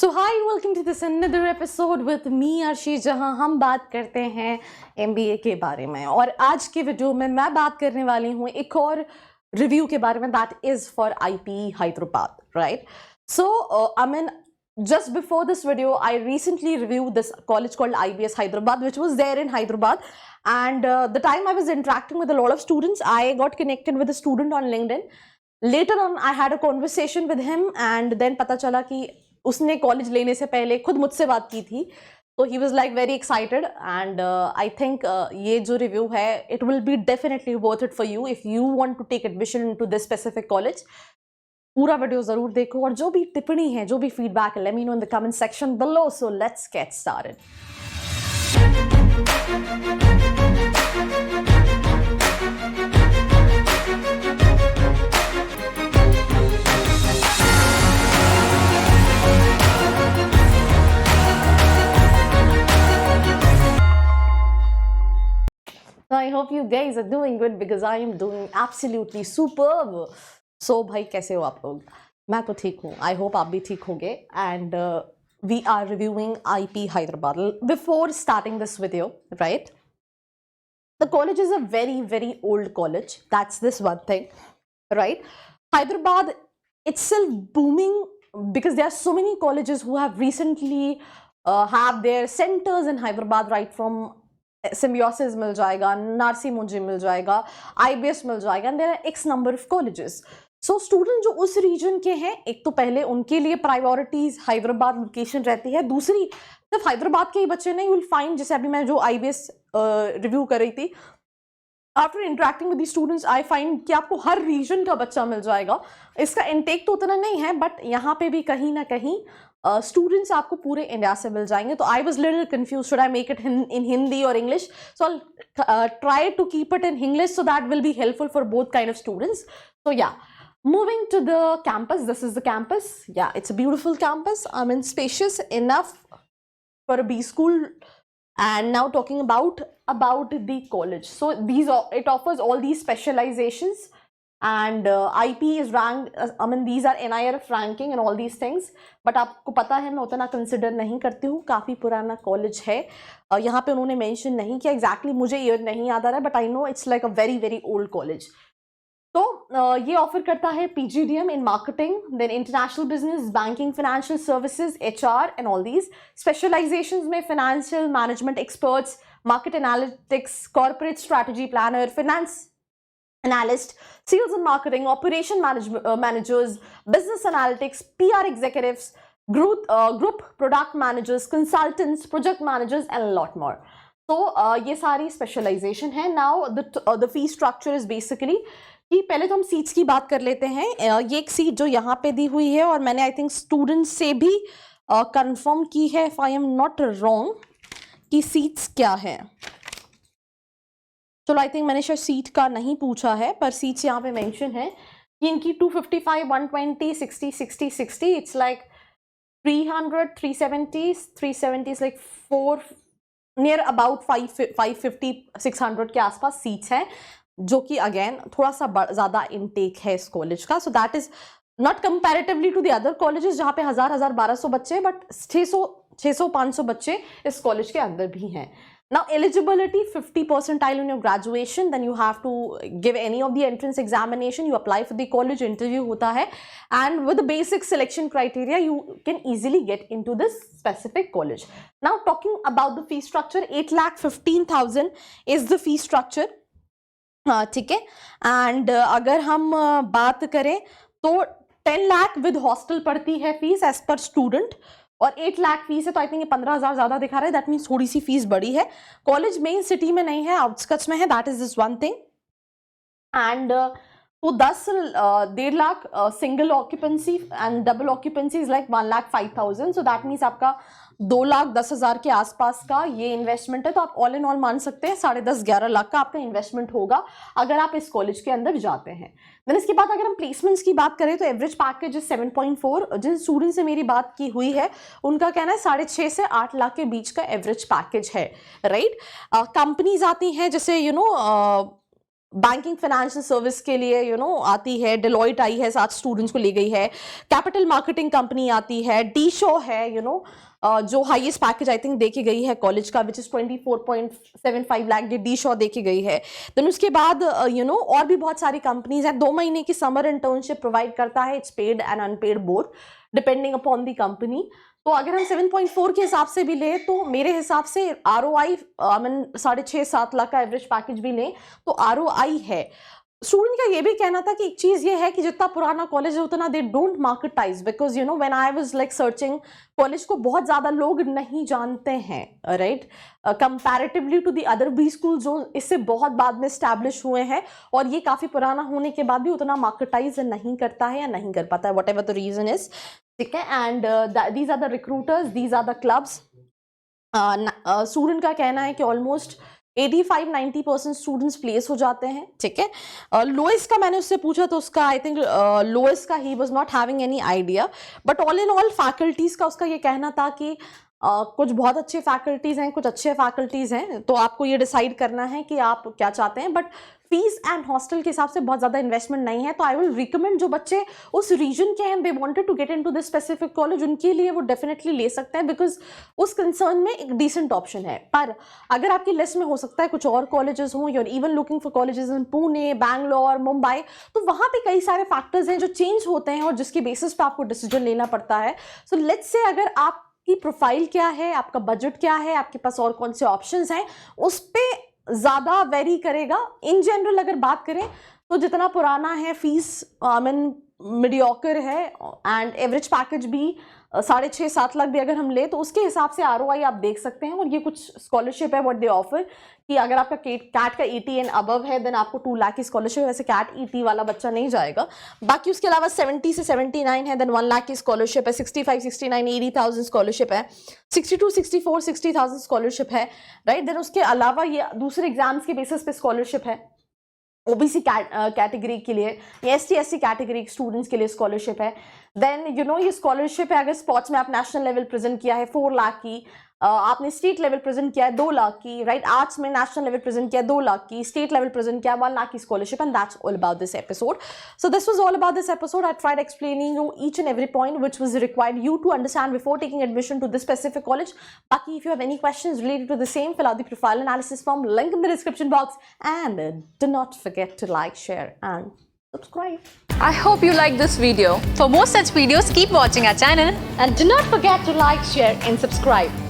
So hi welcome to this another episode with me Arshi, जहां हम बात करते हैं एमबीए के बारे में। और आज के वीडियो में मैं बात करने वाली हूं एक और रिव्यू के बारे में, that is for IP Hyderabad, right? So I mean just before this video I recently reviewed this college called IBS Hyderabad, which was there in Hyderabad, and the time I was interacting with a lot of students, I got connected with a student on LinkedIn. Later on I had a conversation with him, and then पता चला कि उसने college लेने से पहले खुद मुझसे बात की थी, तो he was like very excited, and I think ये जो रिव्यू है it will be definitely worth it for you if you want to take admission into this specific college. पूरा वीडियो जरूर देखो, और जो भी टिप्पणी है, जो भी फीडबैक है, let me know in the comment section below. So let's get started. I hope you guys are doing good because I am doing absolutely superb. So भाई कैसे हो आप लोग? मैं तो ठीक हूँ. I hope आप भी ठीक होंगे. And we are reviewing IP Hyderabad. Before starting this video, right? The college is a very, very old college. That's this one thing, right? Hyderabad itself booming because there are so many colleges who have recently have their centers in Hyderabad, right from Symbiosis मिल जाएगा, नारसी मुंजी मिल जाएगा, IBS मिल जाएगा, and there are X number of colleges. So student जो उस reason के हैं, एक तो पहले उनके लिए प्रायोरिटीज हैदराबाद लोकेशन रहती है. दूसरी, सिर्फ हैदराबाद के ही बच्चे नहीं, यू विल फाइंड, जैसे अभी मैं जो आईबीएस रिव्यू कर रही थी, after interacting with the students I find कि आपको हर रीजन का बच्चा मिल जाएगा. इसका इनटेक तो उतना नहीं है, बट यहाँ पे भी कहीं ना कहीं स्टूडेंट्स आपको पूरे इंडिया से मिल जाएंगे. तो I was little confuse, should I make it in Hindi और English? So I try to keep it in English so that will be helpful for both kind of students. So yeah, moving to the campus. This is the campus. Yeah, it's a beautiful campus. I mean, spacious enough for a B school. And now talking about the college. So it offers all these specializations, and IP is ranked. I mean, these are NIRF ranking and all these things. But आपको पता है मैं उतना consider नहीं करती हूँ. काफ़ी पुराना कॉलेज है. यहाँ पे उन्होंने मेंशन नहीं किया एग्जैक्टली, मुझे ईयर नहीं याद आ रहा है, but I know it's like a very very old college. तो ये ऑफर करता है PGDM in marketing, then international business, banking, financial services, HR and all these. Specialisations में financial management experts, market analytics, corporate strategy planner, finance analyst, sales and marketing, operation managers, business analytics, PR executives, group product managers, consultants, project managers and lot more. तो ये सारी specialisation है. Now the fee structure is basically कि पहले तो हम seats की बात कर लेते हैं. ये एक सीट जो यहाँ पे दी हुई है, और मैंने आई थिंक स्टूडेंट्स से भी कंफर्म की है, if I am not wrong, कि सीट्स क्या है. चलो, आई थिंक मैंने शायद सीट का नहीं पूछा है, पर सीट्स यहाँ पे मेंशन है कि इनकी 255, 120, 60, 60, 60, it's like 300, 370 like 4 near about 550, 600 के आसपास सीट्स हैं, जो कि अगेन थोड़ा सा ज़्यादा इनटेक है इस कॉलेज का. So that is not comparatively to the other colleges जहाँ पे 1200 बच्चे, बट 600-500 बच्चे इस कॉलेज के अंदर भी हैं. Now eligibility 50 percentile in your graduation, then you have to give any of the entrance examination, you apply for the college, interview होता है, and with the basic selection criteria you can easily get into this specific college. Now talking about the fee structure, 8,15,000 is the fee structure. हाँ ठीक है. And अगर हम बात करें तो 10 लाख विद हॉस्टल पड़ती है फीस एज पर स्टूडेंट, और 8 लाख फीस है, तो आई थिंक ये 15,000 ज़्यादा दिखा रहा है. दैट मीन्स थोड़ी सी फीस बड़ी है. कॉलेज मेन सिटी में नहीं है, आउटस्कट्स में है. That is this one thing. And तो 1.5 lakh single occupancy, and double occupancy is like 1,05,000. So that means आपका 2,10,000 के आसपास का ये इन्वेस्टमेंट है. तो आप ऑल इन ऑल मान सकते हैं 10.5-11 लाख का आपका इन्वेस्टमेंट होगा अगर आप इस कॉलेज के अंदर जाते हैं. देन इसके बाद अगर हम प्लेसमेंट्स की बात करें तो एवरेज पैकेज 7.4. जिन स्टूडेंट से मेरी बात की हुई है उनका कहना है 6.5 से 8 लाख के बीच का एवरेज पैकेज है, राइट. कंपनीज आती हैं जैसे बैंकिंग फाइनेंशियल सर्विस के लिए आती है, डेलॉइट आई है, 7 स्टूडेंट्स को ले गई है, कैपिटल मार्केटिंग कंपनी आती है, डी शो है जो हाईएस्ट पैकेज आई थिंक देके गई है कॉलेज का, which is 24.75 lakh D show देके गई है। देन उसके बाद और भी बहुत सारी कंपनीज है। 2 महीने की समर इंटर्नशिप प्रोवाइड करता है, it's paid and unpaid both depending upon the company. तो अगर हम 7.4 के हिसाब से भी लें तो मेरे हिसाब से ROI 6.5-7 लाख का एवरेज पैकेज भी लें तो ROI है। स्टूडेंट का ये भी कहना था कि एक चीज ये है कि जितना पुराना कॉलेज है उतना they don't marketise, because when I was like searching, college को बहुत ज्यादा लोग नहीं जानते हैं, right, comparatively to the other B school जो इससे बहुत बाद में स्टैब्लिश हुए हैं, और ये काफी पुराना होने के बाद भी उतना मार्केटाइज नहीं करता है या नहीं कर पाता है, whatever the reason is, ठीक है। And these are the recruiters, these are the clubs. Student का कहना है कि ऑलमोस्ट 85-90% स्टूडेंट्स प्लेस हो जाते हैं, ठीक है। लोएस्ट का मैंने उससे पूछा तो उसका आई थिंक लोएस्ट का he was not having any idea, but all in all faculties का उसका ये कहना था कि कुछ बहुत अच्छे फैकल्टीज हैं, कुछ अच्छे फैकल्टीज हैं, तो आपको ये डिसाइड करना है कि आप क्या चाहते हैं। बट फीस एंड हॉस्टल के हिसाब से बहुत ज़्यादा इन्वेस्टमेंट नहीं है, तो आई विल रिकमेंड जो बच्चे उस रीजन के हैं, they wanted to get into this specific college, उनके लिए वो डेफिनेटली ले सकते हैं, बिकॉज उस कंसर्न में एक डिसेंट ऑप्शन है। पर अगर आपकी लिस्ट में हो सकता है कुछ और कॉलेजेस हों, you're even looking for colleges in Pune, Bangalore, Mumbai, तो वहाँ पे कई सारे फैक्टर्स हैं जो चेंज होते हैं और जिसके बेसिस पे आपको डिसीजन लेना पड़ता है। सो लेट्स से अगर आप की प्रोफाइल क्या है, आपका बजट क्या है, आपके पास और कौन से ऑप्शंस हैं, उस पे ज़्यादा वेरी करेगा। इन जनरल अगर बात करें तो जितना पुराना है फीस मीडियोकर है, एंड एवरेज पैकेज भी 6.5-7 लाख भी अगर हम ले तो उसके हिसाब से ROI आप देख सकते हैं। और ये कुछ स्कॉलरशिप है व्हाट दे ऑफर, कि अगर आपका कैट का 80 एंड अबव है देन आपको 2 लाख की स्कॉलरशिप, वैसे कैट 80 वाला बच्चा नहीं जाएगा। बाकी उसके अलावा 70 से 79 है देन 1 लाख की स्कॉलरशिप है, 65-69 80,000 स्कॉलरशिप है, 62-64 60,000 स्कॉलरशिप है, राइट। देन उसके अलावा ये दूसरे एग्जाम्स के बेसिस पे स्कॉलरशिप है, OBC कैटेगरी के लिए या ST/SC कैटेगरी स्टूडेंट्स के लिए स्कॉलरशिप है। देन ये स्कॉलरशिप है अगर स्पोर्ट्स में आप नेशनल लेवल प्रेजेंट किया है 4 लाख की, आपने स्टेट लेवल प्रेजेंट किया है 2 लाख की, राइट, आर्ट्स में नेशनल लेवल प्रेजेंट किया 2 लाख की, स्टेट लेवल प्रेजेंट किया 1 लाख की scholarship, and that's all about this episode. So this was all about this episode. I tried explaining you each and every point which was required you to understand before taking admission to this specific college. Baki, if you have any questions related to the same, fill out the profile analysis form, link in the description box, and do not forget to like, share and subscribe. I hope you like this video. For more such videos, keep watching our channel And do not forget to like, share and subscribe.